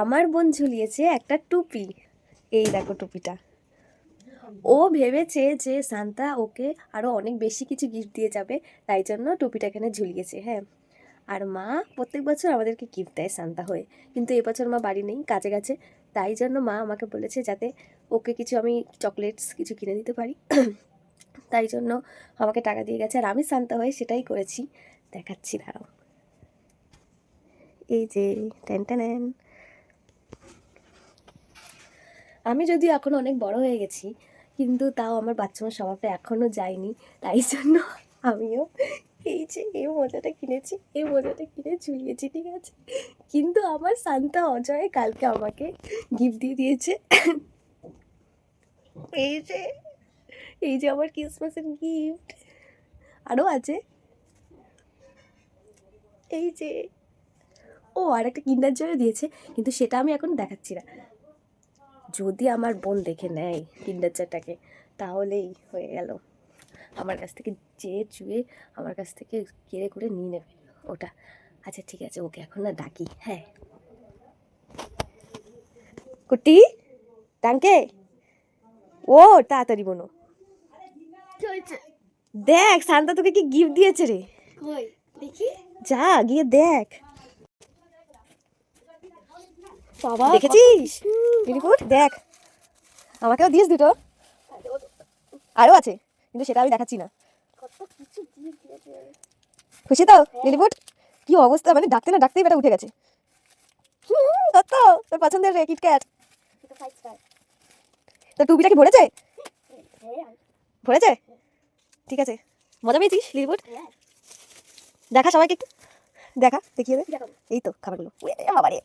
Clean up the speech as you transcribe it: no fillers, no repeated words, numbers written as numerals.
আমার বোন ঝুলিয়েছে একটা টুপি। এই দেখো টুপিটা। ও ভেবেছে যে সান্তা ওকে আরো অনেক বেশি কিছু গিফট দিয়ে যাবে, তাই জন্য টুপিটা এখানে ঝুলিয়েছে। হ্যাঁ, আর মা প্রত্যেক বছর আমাদেরকে গিফট দেয় সান্তা হয়ে, কিন্তু এবছর মা বাড়ি নেই, কাজে গেছে। তাই জন্য মা আমাকে বলেছে যাতে ওকে কিছু আমি চকলেটস কিছু কিনে দিতে পারি। তাই জন্য আমাকে টাকা দিয়ে গেছে, আর আমি সান্তা হয়ে সেটাই করেছি। দেখাচ্ছি, দাঁড়াও। এই যে টেন টেন। আমি যদিও এখন অনেক বড় হয়ে গেছি, কিন্তু তাও আমার বাচ্চামার স্বভাবটা এখনও যায়নি। তাই জন্য আমিও এই যে এই মোজাটা কিনেছি, এই মোজাটা কিনে ঝুলিয়েছি, ঠিক আছে। কিন্তু আমার সান্তা অজয় কালকে আমাকে গিফট দিয়ে দিয়েছে। এই যে এই যে আমার ক্রিসমাসের গিফট। আরও আছে, এই যে। ও আর একটা কিন্ডার জয়ও দিয়েছে, কিন্তু সেটা আমি এখন দেখাচ্ছি না। যদি আমার বোন দেখে নেয় কিন্ডার জয়টাকে, তাহলেই হয়ে গেল। আমার কাছ থেকে চেয়ে চুয়ে আমার কাছ থেকে কেড়ে করে নিয়ে নেবে ওটা। আচ্ছা ঠিক আছে, ওকে এখন না ডাকি। হ্যাঁ, কুটি টাঙ্কে, ও তাড়াতাড়ি বোনো। দেখ শান্তা তোকে কি গিফট দিয়েছে রে। দেখি, যা গিয়ে দেখ। বাবা দেখেছিস রিপুট, দেখ। আমাকেও দিস দুটো, আরও আছে, কিন্তু সেটা আমি দেখাচ্ছি না। খুশি তো লিলিপুট? কি অবস্থা, মানে ডাকতে না ডাকতেই বেটা উঠে গেছে। কত তোর পছন্দের কিটক্যাট। তোর টুপিটা কি ভরেছে? ভরেছে, ঠিক আছে। মজা পেয়েছিস লিলিপুট? দেখা সবাইকে একটু, দেখা দেখিয়ে দে। এই তো খাবারগুলো, বাবা রে।